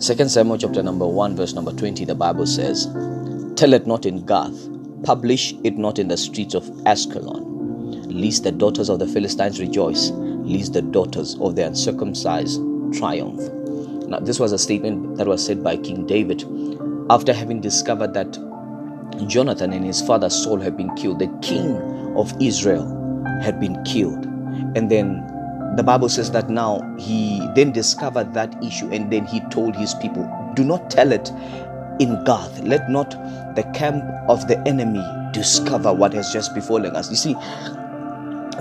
2 Samuel chapter number 1 verse number 20, the Bible says, "Tell it not in Gath, publish it not in the streets of Askelon, lest the daughters of the Philistines rejoice, lest the daughters of the uncircumcised triumph." Now, this was a statement that was said by King David after having discovered that Jonathan and his father Saul had been killed. The king of Israel had been killed. And then the Bible says that now he then discovered that issue, and then he told his people, do not tell it in Gath. Let not the camp of the enemy discover what has just befallen us. You see,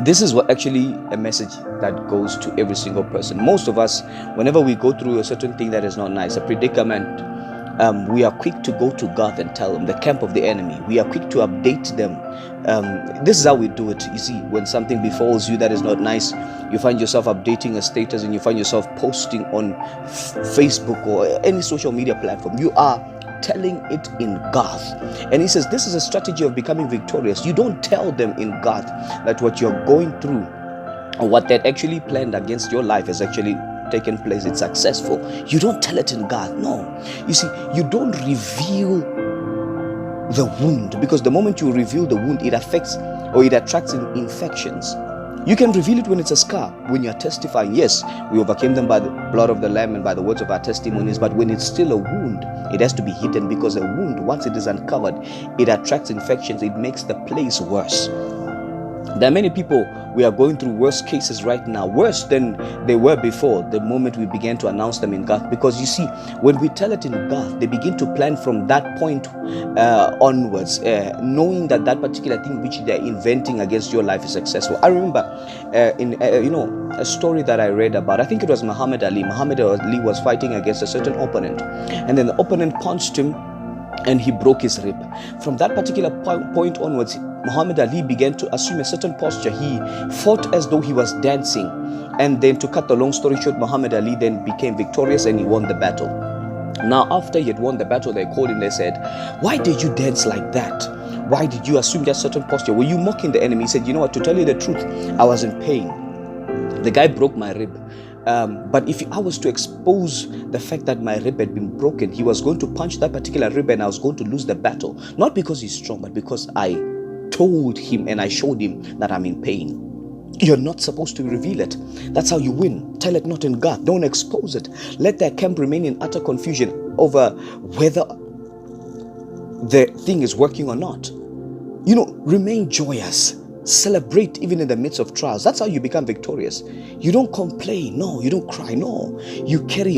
this is what actually a message that goes to every single person. Most of us, whenever we go through a certain thing that is not nice, a predicament, we are quick to go to Gath and tell them, the camp of the enemy. We are quick to update them. This is how we do it. You see, when something befalls you that is not nice, you find yourself updating a status, and you find yourself posting on Facebook or any social media platform. You are telling it in Gath. And he says this is a strategy of becoming victorious. You don't tell them in Gath that what you're going through or what they actually planned against your life is actually taken place, it's successful. You don't tell it in Gath. No. You see, you don't reveal the wound, because the moment you reveal the wound, it affects or it attracts infections. You can reveal it when it's a scar, when you're testifying, yes, we overcame them by the blood of the Lamb and by the words of our testimonies. But when it's still a wound, it has to be hidden, because a wound, once it is uncovered, it attracts infections. It makes the place worse. There are many people, we are going through worse cases right now, worse than they were before the moment we began to announce them in Gath. Because you see, when we tell it in Gath, they begin to plan from that point onwards, knowing that that particular thing which they're inventing against your life is successful. I remember in a story that I read about, I think it was Muhammad Ali. Muhammad Ali was fighting against a certain opponent, and then the opponent punched him and he broke his rib. From that particular point onwards, Muhammad Ali began to assume a certain posture. He fought as though he was dancing. And then, to cut the long story short, Muhammad Ali then became victorious and he won the battle. Now, after he had won the battle, they called him. They said, "Why did you dance like that? Why did you assume that certain posture? Were you mocking the enemy?" He said, "You know what, to tell you the truth, I was in pain. The guy broke my rib. But if I was to expose the fact that my rib had been broken, he was going to punch that particular rib and I was going to lose the battle. Not because he's strong, but because I told him and I showed him that I'm in pain." You're not supposed to reveal it. That's how you win. Tell it not in Gath. Don't expose it. Let their camp remain in utter confusion over whether the thing is working or not. Remain joyous. Celebrate even in the midst of trials. That's how you become victorious. You don't complain. No, you don't cry. No, you carry